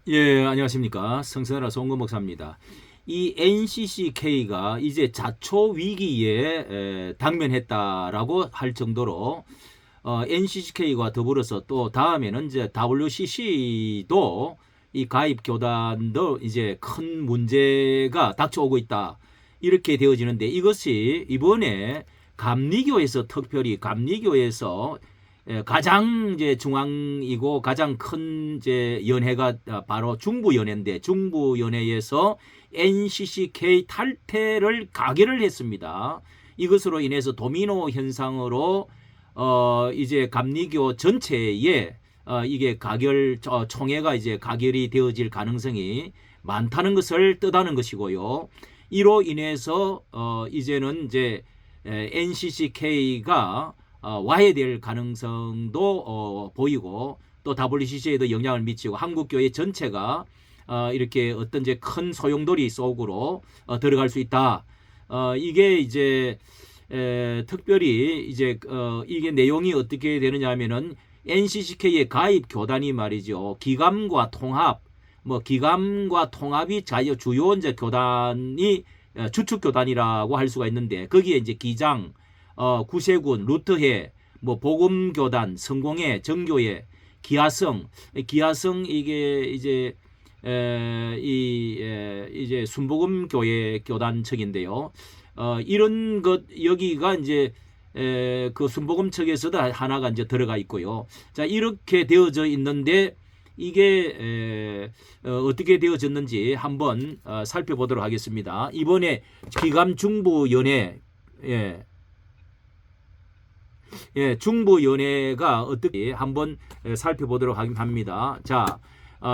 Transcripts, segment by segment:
예, 안녕하십니까. 성선라 송근 목사입니다. 이 NCCK가 이제 자초 위기에 당면했다라고 할 정도로 NCCK와 더불어서 또 다음에는 이제 WCC도 이 가입 교단도 이제 큰 문제가 닥쳐오고 있다. 이렇게 되어지는데 이것이 이번에 감리교에서 특별히 감리교에서 가장 이제 중앙이고 가장 큰 이제 연회가 바로 중부연회인데 중부연회에서 NCCK 탈퇴를 가결을 했습니다. 이것으로 인해서 도미노 현상으로 이제 감리교 전체에 이게 가결 총회가 이제 가결이 되어질 가능성이 많다는 것을 뜻하는 것이고요. 이로 인해서 이제는 이제 NCCK가 와해될 가능성도 보이고 또 WCC에도 영향을 미치고 한국교회 전체가 이렇게 어떤 이제 큰 소용돌이 속으로 들어갈 수 있다. 이게 이제 특별히 이제 이게 내용이 어떻게 되느냐 하면은 NCCK의 가입 교단이 말이죠. 기감과 통합, 뭐 기감과 통합이 주요 이제 교단이 주축 교단이라고 할 수가 있는데 거기에 이제 기장, 구세군, 루터회, 뭐 복음교단, 성공회, 정교회, 기하성, 기하성 이게 이제 이제 순복음 교회 교단 측인데요. 이런 것 여기가 이제 그 순복음 측에서도 하나가 이제 들어가 있고요. 자 이렇게 되어져 있는데 이게 어떻게 되어졌는지 한번 살펴보도록 하겠습니다. 이번에 기감중부연회 예, 중부연회가 어떻게 한번 살펴보도록 합니다. 자,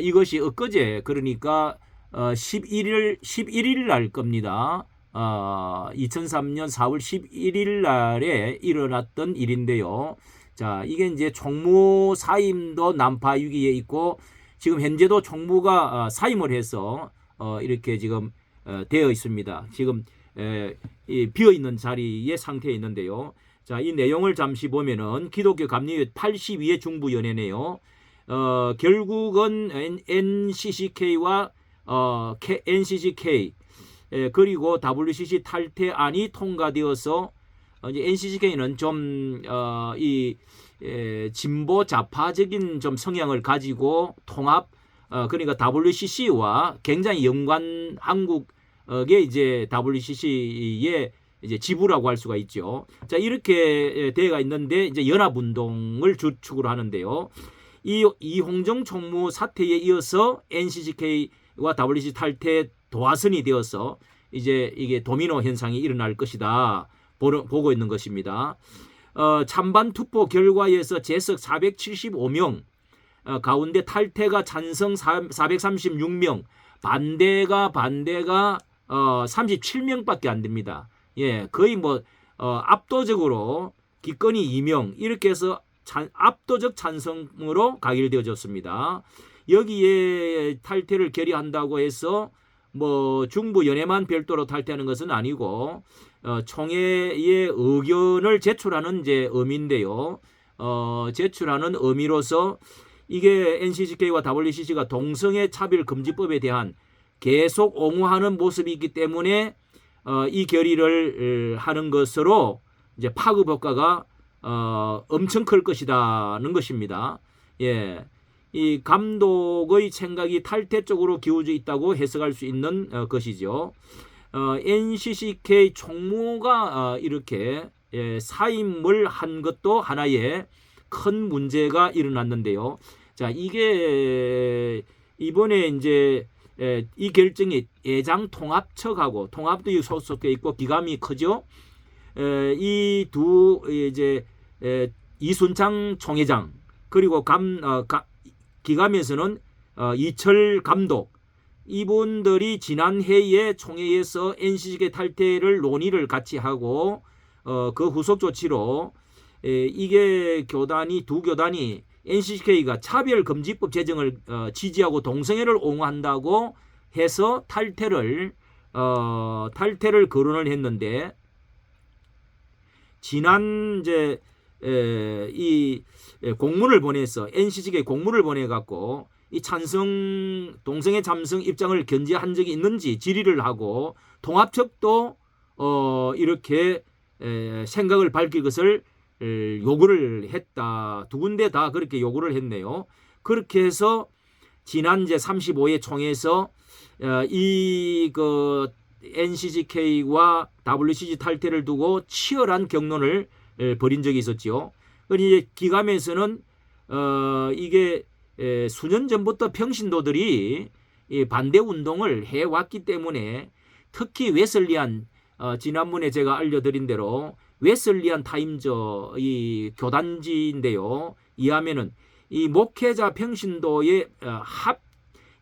이것이 엊그제 그러니까 11일 날 겁니다. 2003년 4월 11일 날에 일어났던 일인데요. 자, 이게 이제 총무 사임도 난파 위기에 있고 지금 현재도 총무가 사임을 해서 이렇게 지금 되어 있습니다. 지금 이 비어 있는 자리의 상태에 있는데요. 자, 이 내용을 잠시 보면은 기독교 감리회 82회 중부연회네요. 결국은 NCCK와 NCCK 그리고 WCC 탈퇴안이 통과되어서 이제 NCCK는 좀 이 진보 좌파적인 좀 성향을 가지고 통합 그러니까 WCC와 굉장히 연관 한국의 이제 WCC의 이제 지부라고 할 수가 있죠. 자, 이렇게 되어가 있는데 이제 연합운동을 주축으로 하는데요. 이 이홍정 총무 사태에 이어서 NCCK와 WCC 탈퇴 도화선이 되어서 이제 이게 도미노 현상이 일어날 것이다 보고 있는 것입니다. 찬반 투표 결과에서 재석 475명 가운데 탈퇴가 찬성 436명 반대가 37명밖에 안 됩니다. 예, 거의 뭐 압도적으로 기권이 2명 이렇게 해서 압도적 찬성으로 가결되어졌습니다. 여기에 탈퇴를 결의한다고 해서 뭐 중부연회만 별도로 탈퇴하는 것은 아니고 총회의 의견을 제출하는 이제 의미인데요. 제출하는 의미로서 이게 NCCK와 WCC가 동성애 차별 금지법에 대한 계속 옹호하는 모습이 있기 때문에 이 결의를 하는 것으로 이제 파급 효과가 엄청 클 것이다는 것입니다. 예. 이 감독의 생각이 탈퇴 쪽으로 기울어져 있다고 해석할 수 있는 것이죠. NCCK 총무가 이렇게 사임을 한 것도 하나의 큰 문제가 일어났는데요. 자, 이게 이번에 이제 이 결정이 예장통합처하고 통합도 소속돼 있고 기감이 크죠. 이 두 이제 이순창 총회장 그리고 기감에서는 이철 감독 이분들이 지난 회의에 총회에서 NCCK 탈퇴를 논의를 같이 하고 그 후속 조치로 이게 두 교단이 NCCK가 차별금지법 제정을 지지하고 동성애를 옹호한다고 해서 탈퇴를 거론을 했는데 지난 이제 이 공문을 보내서 NCCK 공문을 보내 갖고 이 동성애 참석 입장을 견지한 적이 있는지 질의를 하고 통합 측도 이렇게 생각을 밝힐 것을 요구를 했다. 두 군데 다 그렇게 요구를 했네요. 그렇게 해서 지난 제 35회 총회에서 이 NCGK와 WCG 탈퇴를 두고 치열한 격론을 벌인 적이 있었죠. 그런데 기감에서는 이게 수년 전부터 평신도들이 이 반대 운동을 해왔기 때문에 특히 웨슬리안 지난번에 제가 알려드린 대로 웨슬리안 타임저 이 교단지인데요. 이하면은 이 목회자 평신도의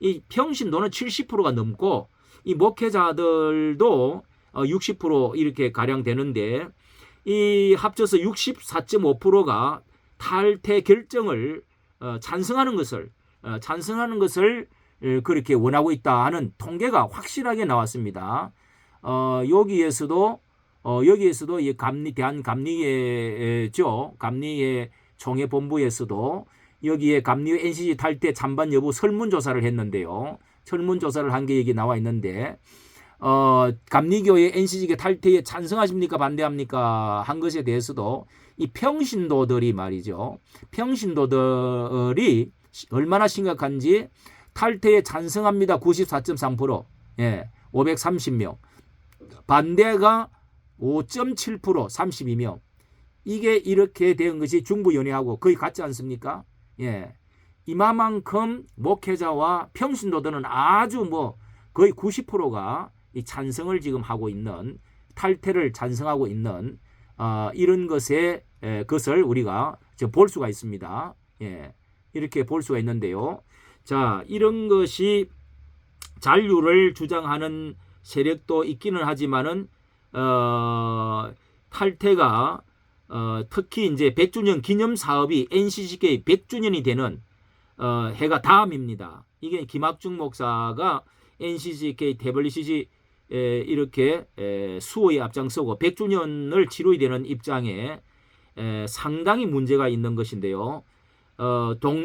이 평신도는 70%가 넘고 이 목회자들도 60% 이렇게 가량 되는데 이 합쳐서 64.5%가 탈퇴 결정을 찬성하는 것을 그렇게 원하고 있다 하는 통계가 확실하게 나왔습니다. 여기에서도 이 대한감리회죠. 감리회 총회 본부에서도 여기에 감리회 NCG 탈퇴 찬반 여부 설문조사를 했는데요. 설문조사를 한 게 여기 나와 있는데 감리교회 NCG 탈퇴에 찬성하십니까 반대합니까 한 것에 대해서도 이 평신도들이 말이죠. 평신도들이 얼마나 심각한지 탈퇴에 찬성합니다 94.3%, 530명. 반대가 5.7% 32명. 이게 이렇게 된 것이 중부연회하고 거의 같지 않습니까? 이만큼 목회자와 평신도들은 아주 거의 90%가 이 찬성을 지금 하고 있는 탈퇴를 찬성하고 있는 이런 것을 우리가 볼 수가 있습니다. 이렇게 볼 수가 있는데요. 자, 이런 것이 잔류를 주장하는 세력도 있기는 하지만은 탈퇴가 특히 이제 100주년 기념 사업이 NCGK 100주년이 되는 해가 다음입니다. 이게 김학중 목사가 NCGK WCG 이렇게 수호에 앞장서고 100주년을 치러야 되는 입장에 상당히 문제가 있는 것인데요.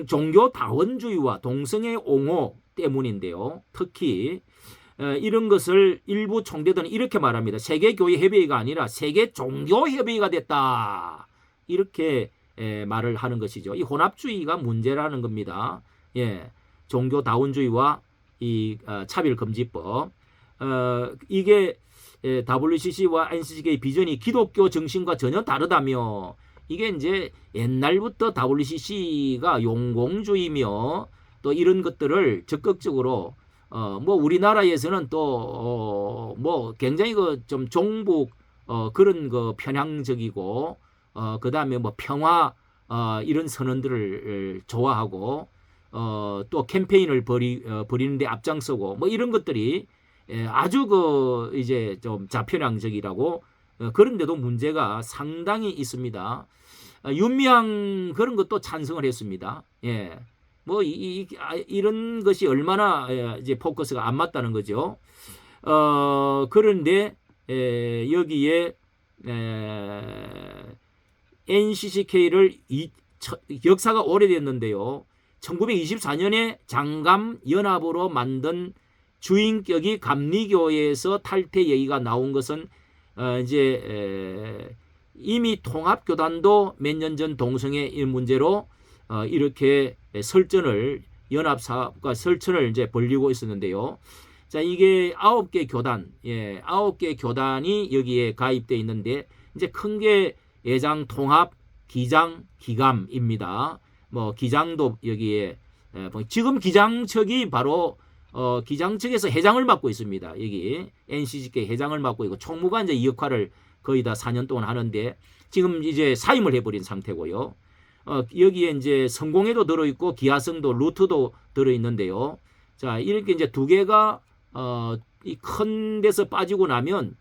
종교 다원주의와 동성애 옹호 때문인데요. 특히 이런 것을 일부 총대들은 이렇게 말합니다. 세계교회협의회가 아니라 세계종교협의회가 됐다. 이렇게 말을 하는 것이죠. 이 혼합주의가 문제라는 겁니다. 종교다원주의와 이 차별금지법. 이게 WCC와 NCGK 비전이 기독교 정신과 전혀 다르다며 이게 이제 옛날부터 WCC가 용공주의며 또 이런 것들을 적극적으로 우리나라에서는 또 굉장히 좀 종북 그런 편향적이고 그다음에 평화 이런 선언들을 좋아하고 또 캠페인을 벌이는데 앞장서고 이런 것들이 아주 이제 좀 좌편향적이라고 그런데도 문제가 상당히 있습니다. 윤미향 그런 것도 찬성을 했습니다. 이런 것이 얼마나 이제 포커스가 안 맞다는 거죠. 그런데 여기에 NCCK를 역사가 오래됐는데요. 1924년에 장감 연합으로 만든 주인격이 감리교회에서 탈퇴 얘기가 나온 것은 이제 이미 통합교단도 몇 년 전 동성애 문제로 이렇게 연합사업과 설전을 이제 벌이고 있었는데요. 자, 이게 9개 교단, 9개 교단이 여기에 가입되어 있는데 이제 큰 게 예장 통합, 기장, 기감입니다. 기장도 여기에 지금 기장측이 바로 기장측에서 회장을 맡고 있습니다. 여기 NCGK 회장을 맡고 있고 총무가 이제 이 역할을 거의 다 4년 동안 하는데 지금 이제 사임을 해버린 상태고요. 여기에 이제 성공회도 들어있고 기하성도 루트도 들어있는데요. 자, 이렇게 이제 두 개가 이 큰 데서 빠지고 나면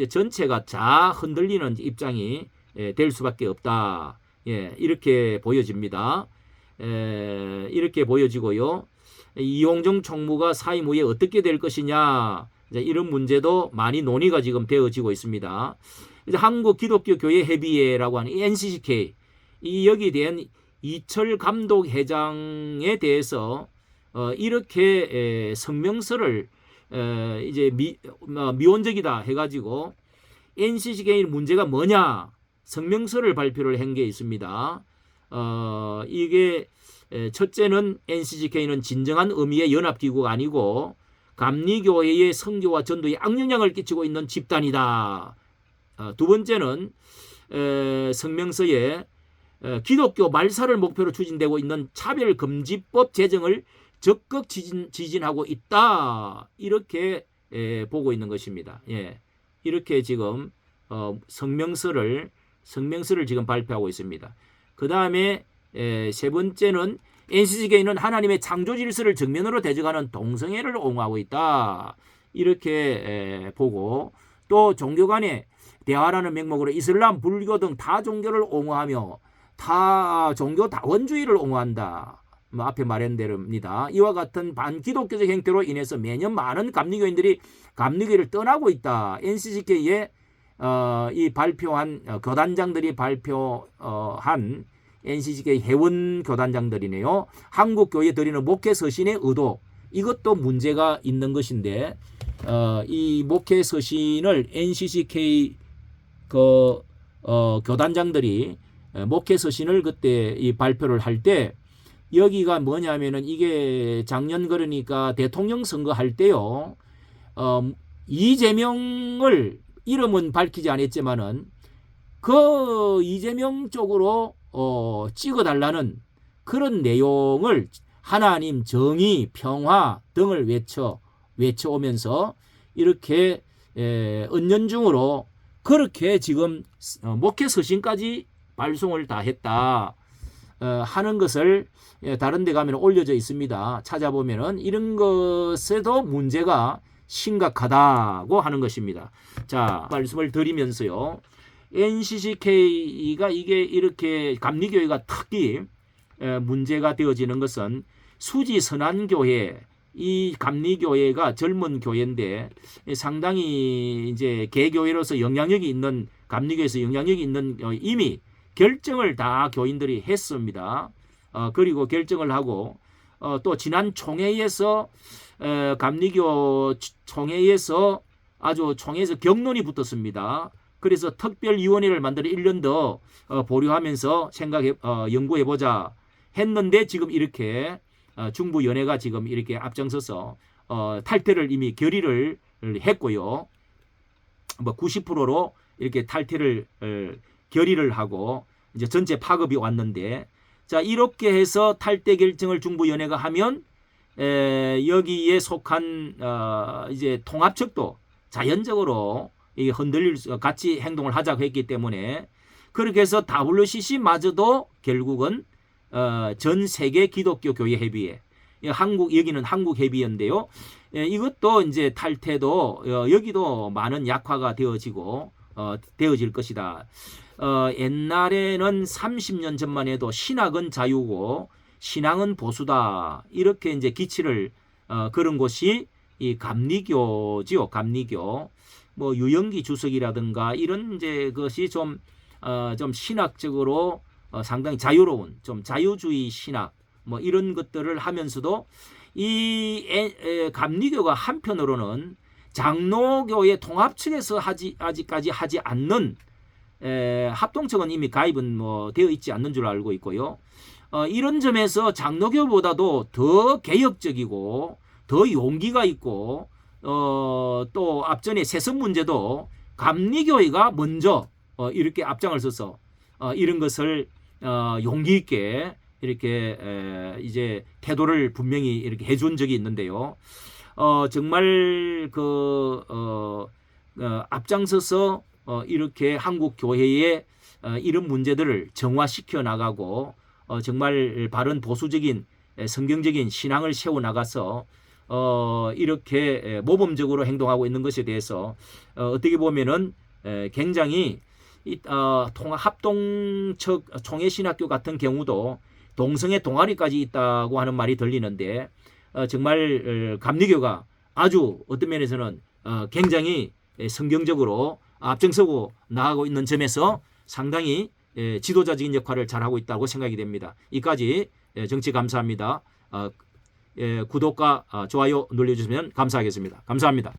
전체가 자 흔들리는 입장이 될 수밖에 없다. 이렇게 보여집니다. 이렇게 보여지고요. 이용정 총무가 사임 후에 어떻게 될 것이냐 이런 문제도 많이 논의가 지금 되어지고 있습니다. 이제 한국기독교교회협의회라고 하는 NCCK 이 여기에 대한 이철 감독회장에 대해서 이렇게 성명서를 이제 미온적이다 해가지고 NCCK 문제가 뭐냐 성명서를 발표를 한 게 있습니다. 이게 첫째는 NCCK는 진정한 의미의 연합기구가 아니고 감리교회의 선교와 전도에 악영향을 끼치고 있는 집단이다. 두 번째는 성명서에 기독교 말살을 목표로 추진되고 있는 차별금지법 제정을 적극 지진하고 있다. 이렇게 보고 있는 것입니다. 예. 이렇게 지금 성명서를 지금 발표하고 있습니다. 그 다음에 세 번째는 NCCK는 하나님의 창조 질서를 정면으로 대적하는 동성애를 옹호하고 있다. 이렇게 보고 또 종교 간의 대화라는 명목으로 이슬람, 불교 등 타 종교를 옹호하며 타 종교 다원주의를 옹호한다. 앞에 말한 대로입니다. 이와 같은 반기독교적 행태로 인해서 매년 많은 감리교인들이 감리교회를 떠나고 있다. NCCK의 이 발표한 교단장들이 발표한 NCCK 회원 교단장들이네요. 한국교회에 드리는 목회 서신의 의도 이것도 문제가 있는 것인데 이 목회 서신을 NCCK 교단장들이 목회 서신을 그때 이 발표를 할 때 여기가 뭐냐면은 이게 작년 그러니까 대통령 선거할 때요. 이재명을 이름은 밝히지 않았지만은 그 이재명 쪽으로 찍어달라는 그런 내용을 하나님, 정의, 평화 등을 외쳐오면서 이렇게 은연중으로 그렇게 지금 목회 서신까지 발송을 다 했다 하는 것을 다른 데 가면 올려져 있습니다. 찾아보면은 이런 것에도 문제가 심각하다고 하는 것입니다. 자, 말씀을 드리면서요. NCCK가 이게 이렇게 감리교회가 특히 문제가 되어지는 것은 수지선한교회 이 감리교회가 젊은 교회인데 상당히 이제 개교회로서 영향력이 있는 감리교회에서 영향력이 있는 이미 결정을 다 교인들이 했습니다. 그리고 결정을 하고 또 지난 총회에서 감리교 총회에서 총회에서 격론이 붙었습니다. 그래서 특별위원회를 만들어 1년 더 보류하면서 연구해보자 했는데 지금 이렇게 중부연회가 지금 이렇게 앞장서서 탈퇴를 이미 결의를 했고요. 90%로 이렇게 탈퇴를 결의를 하고 이제 전체 파급이 왔는데 자 이렇게 해서 탈퇴 결정을 중부연회가 하면 여기에 속한 이제 통합측도 자연적으로 이게 같이 행동을 하자고 했기 때문에 그렇게 해서 WCC마저도 결국은 전 세계 기독교 교회 협의회 여기는 한국 협의회인데요. 이것도 이제 탈퇴도 여기도 많은 약화가 되어질 것이다. 옛날에는 30년 전만 해도 신학은 자유고 신앙은 보수다 이렇게 이제 기치를 그런 곳이 이 감리교지요. 감리교 뭐 유영기 주석이라든가 이런 이제 것이 좀 신학적으로 상당히 자유로운 좀 자유주의 신학 뭐 이런 것들을 하면서도 이 감리교가 한편으로는 장로교의 통합 측에서 아직까지 하지 않는 합동측은 이미 가입은 뭐 되어 있지 않는 줄 알고 있고요. 이런 점에서 장로교보다도 더 개혁적이고 더 용기가 있고 또 앞전에 세습 문제도 감리교회가 먼저 이렇게 앞장을 서서 이런 것을 용기 있게 이렇게 이제 태도를 분명히 이렇게 해준 적이 있는데요. 정말 앞장서서 이렇게 한국 교회의 이런 문제들을 정화시켜 나가고 정말 바른 보수적인 성경적인 신앙을 세워 나가서 이렇게 모범적으로 행동하고 있는 것에 대해서 어떻게 보면은 굉장히 합동측 총회신학교 같은 경우도 동성애 동아리까지 있다고 하는 말이 들리는데 정말 감리교가 아주 어떤 면에서는 굉장히 성경적으로 앞장서고 나가고 있는 점에서 상당히 지도자적인 역할을 잘하고 있다고 생각이 됩니다. 이까지 정치 감사합니다. 구독과 좋아요 눌러주시면 감사하겠습니다. 감사합니다.